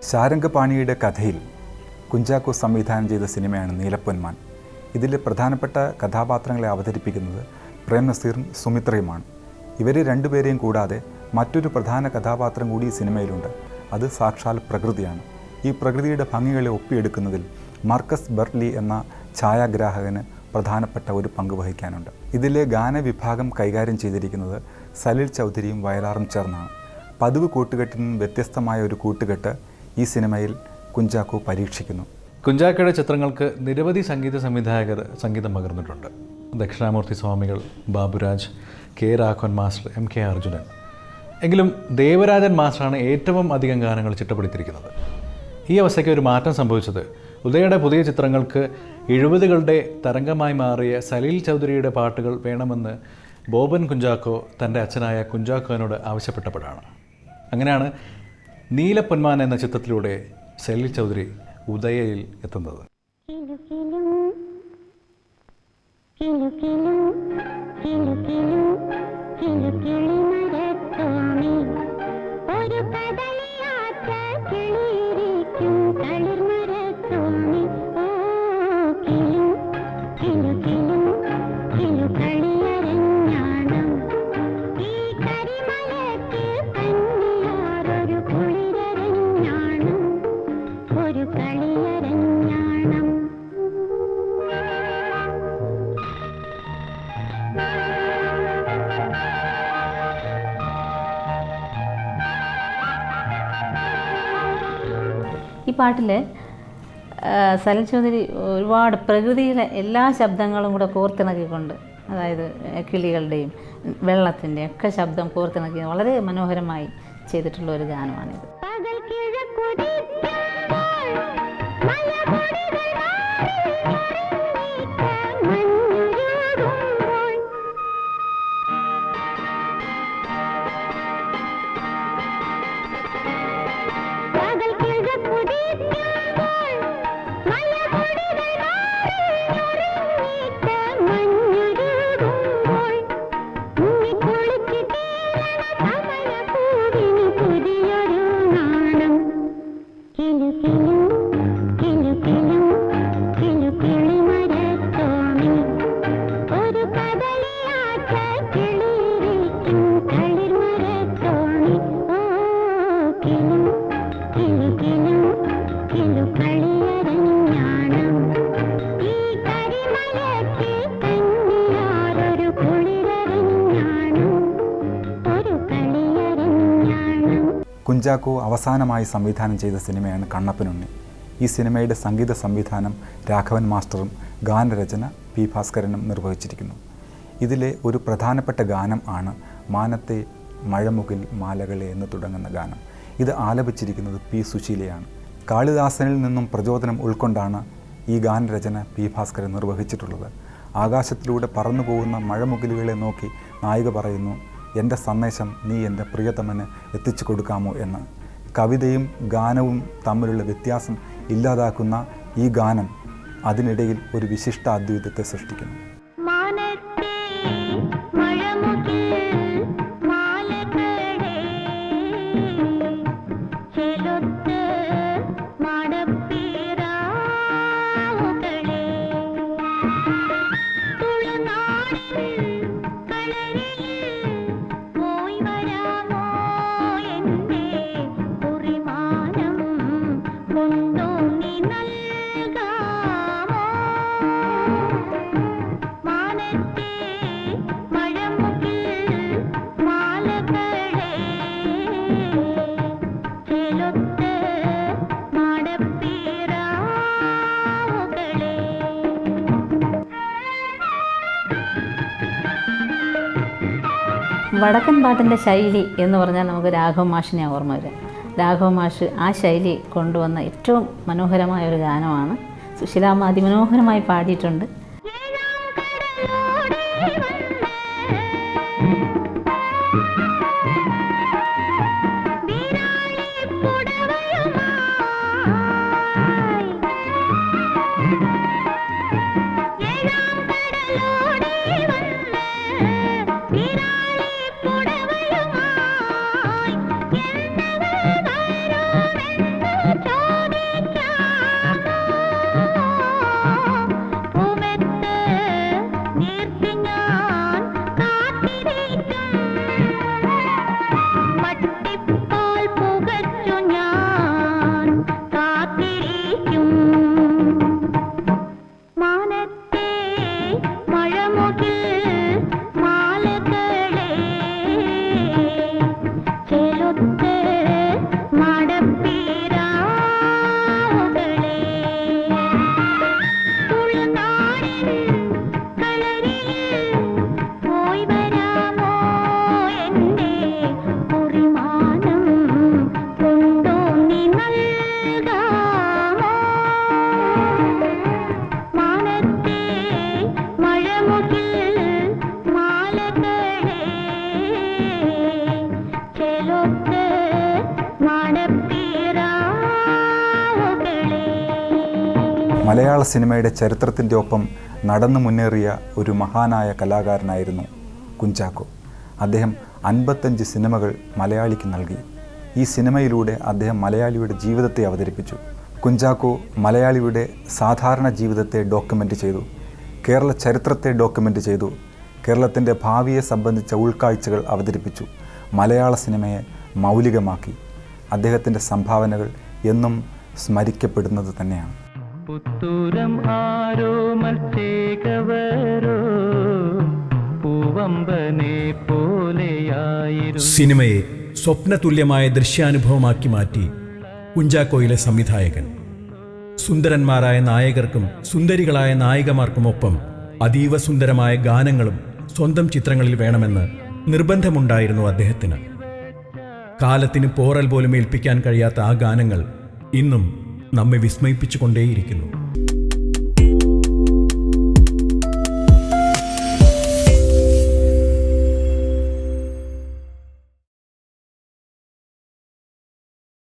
ശാരംഗപാണിയുടെ കഥയിൽ കുഞ്ചാക്കോ സംവിധാനം ചെയ്ത സിനിമയാണ് നീലപ്പൊന്മാൻ. ഇതിലെ പ്രധാനപ്പെട്ട കഥാപാത്രങ്ങളെ അവതരിപ്പിക്കുന്നത് പ്രേം നസീറും സുമിത്രയുമാണ്. ഇവരെ രണ്ടുപേരെയും കൂടാതെ മറ്റൊരു പ്രധാന കഥാപാത്രം കൂടി ഈ സിനിമയിലുണ്ട്. അത് സാക്ഷാൽ പ്രകൃതിയാണ്. ഈ പ്രകൃതിയുടെ ഭംഗികളെ ഒപ്പിയെടുക്കുന്നതിൽ മാർക്കസ് ബെർട്ട്ലി എന്ന ഛായാഗ്രാഹകന് പ്രധാനപ്പെട്ട ഒരു പങ്ക് വഹിക്കാനുണ്ട്. ഇതിലെ ഗാനവിഭാഗം കൈകാര്യം ചെയ്തിരിക്കുന്നത് സലിൽ ചൗധരിയും വയലാറും ചേർന്നാണ്. പതിവ് കൂട്ടുകെട്ടിൽ നിന്നും വ്യത്യസ്തമായ ഒരു കൂട്ടുകെട്ട് ഈ സിനിമയിൽ കുഞ്ചാക്കോ പരീക്ഷിക്കുന്നു. കുഞ്ചാക്കോയുടെ ചിത്രങ്ങൾക്ക് നിരവധി സംഗീത സംവിധായകർ സംഗീതം പകർന്നിട്ടുണ്ട്. ദക്ഷിണാമൂർത്തി സ്വാമികൾ, Baburaj, K Raghavan master, M K Arjunan. എങ്കിലും ദേവരാജൻ മാസ്റ്ററാണ് ഏറ്റവും അധികം ഗാനങ്ങൾ ചിട്ടപ്പെടുത്തിയിരിക്കുന്നത്. ഈ അവസ്ഥയ്ക്ക് ഒരു മാറ്റം സംഭവിച്ചത് ഉദയയുടെ പുതിയ ചിത്രങ്ങൾക്ക് 70കളുടെ തരംഗമായി മാറിയ സലീൽ ചൗധരിയുടെ പാട്ടുകൾ വേണമെന്ന് ബോബൻ കുഞ്ചാക്കോ തൻ്റെ അച്ഛനായ കുഞ്ചാക്കോനോട് ആവശ്യപ്പെട്ടപ്പോഴാണ്. അങ്ങനെയാണ് നീലപ്പൊന്മാൻ എന്ന ചിത്രത്തിലൂടെ സലീൽ ചൗധരി ഉദയയിൽ എത്തുന്നത്. ഈ പാട്ടിൽ സലിൽ ചൗധരി ഒരുപാട് പ്രകൃതിയിലെ എല്ലാ ശബ്ദങ്ങളും കൂടെ കോർത്തിണക്കിക്കൊണ്ട്, അതായത് കിളികളുടെയും വെള്ളത്തിൻ്റെയും ഒക്കെ ശബ്ദം കോർത്തിണക്കി വളരെ മനോഹരമായി ചെയ്തിട്ടുള്ള ഒരു ഗാനമാണിത്. കുഞ്ചാക്കോ അവസാനമായി സംവിധാനം ചെയ്ത സിനിമയാണ് കണ്ണപ്പനുണ്ണി. ഈ സിനിമയുടെ സംഗീത സംവിധാനം രാഘവൻ മാസ്റ്ററും ഗാനരചന പി ഭാസ്കരനും നിർവഹിച്ചിരിക്കുന്നു. ഇതിലെ ഒരു പ്രധാനപ്പെട്ട ഗാനം ആണ് മാനത്തെ മഴമുകിൽ മാലകളെ എന്ന് തുടങ്ങുന്ന ഗാനം. ഇത് ആലപിച്ചിരിക്കുന്നത് പി സുശീലയാണ്. കാളിദാസനിൽ നിന്നും പ്രചോദനം ഉൾക്കൊണ്ടാണ് ഈ ഗാനരചന പി ഭാസ്കരൻ നിർവഹിച്ചിട്ടുള്ളത്. ആകാശത്തിലൂടെ പറന്നു പോകുന്ന മഴമുകിലുകളെ നോക്കി നായിക പറയുന്നു, എൻ്റെ സന്ദേശം നീ എൻ്റെ പ്രിയതമന് എത്തിച്ചു കൊടുക്കാമോ എന്ന്. കവിതയും ഗാനവും തമ്മിലുള്ള വ്യത്യാസം ഇല്ലാതാക്കുന്ന ഈ ഗാനം അതിനിടയിൽ ഒരു വിശിഷ്ട അദ്വൈതത്തെ സൃഷ്ടിക്കുന്നു. വടക്കൻ പാട്ടിൻ്റെ ശൈലി എന്ന് പറഞ്ഞാൽ നമുക്ക് രാഘവ മാഷിനെ ഓർമ്മ വരിക. രാഘവ മാഷ് ആ ശൈലി കൊണ്ടുവന്ന ഏറ്റവും മനോഹരമായ ഒരു ഗാനമാണ്. സുശീലാമ്മ അതിമനോഹരമായി പാടിയിട്ടുണ്ട്. മലയാള സിനിമയുടെ ചരിത്രത്തിൻ്റെ ഒപ്പം നടന്നു മുന്നേറിയ ഒരു മഹാനായ കലാകാരനായിരുന്നു കുഞ്ചാക്കോ. അദ്ദേഹം 55 സിനിമകൾ മലയാളിക്ക് നൽകി. ഈ സിനിമയിലൂടെ അദ്ദേഹം മലയാളിയുടെ ജീവിതത്തെ അവതരിപ്പിച്ചു. കുഞ്ചാക്കോ മലയാളിയുടെ സാധാരണ ജീവിതത്തെ ഡോക്യുമെൻ്റ് ചെയ്തു, കേരള ചരിത്രത്തെ ഡോക്യുമെൻ്റ് ചെയ്തു, കേരളത്തിൻ്റെ ഭാവിയെ സംബന്ധിച്ച ഉൾക്കാഴ്ചകൾ അവതരിപ്പിച്ചു, മലയാള സിനിമയെ മൗലികമാക്കി. അദ്ദേഹത്തിൻ്റെ സംഭാവനകൾ എന്നും സ്മരിക്കപ്പെടുന്നത് തന്നെയാണ്. പുത്തൂരം ആരോമൽ ചേകവരോ പൂവമ്പനെ പോലെയായിരുന്നു. സിനിമയെ സ്വപ്നതുല്യമായ ദൃശ്യാനുഭവമാക്കി മാറ്റി കുഞ്ചാക്കോയിലെ സംവിധായകൻ. സുന്ദരന്മാരായ നായകർക്കും സുന്ദരികളായ നായികമാർക്കുമൊപ്പം അതീവ സുന്ദരമായ ഗാനങ്ങളും സ്വന്തം ചിത്രങ്ങളിൽ വേണമെന്ന് നിർബന്ധമുണ്ടായിരുന്നു അദ്ദേഹത്തിന്. കാലത്തിന് പോറൽ പോലും ഏൽപ്പിക്കാൻ കഴിയാത്ത ആ ഗാനങ്ങൾ ഇന്നും നമ്മെ വിസ്മയിപ്പിച്ചുകൊണ്ടേയിരിക്കുന്നു.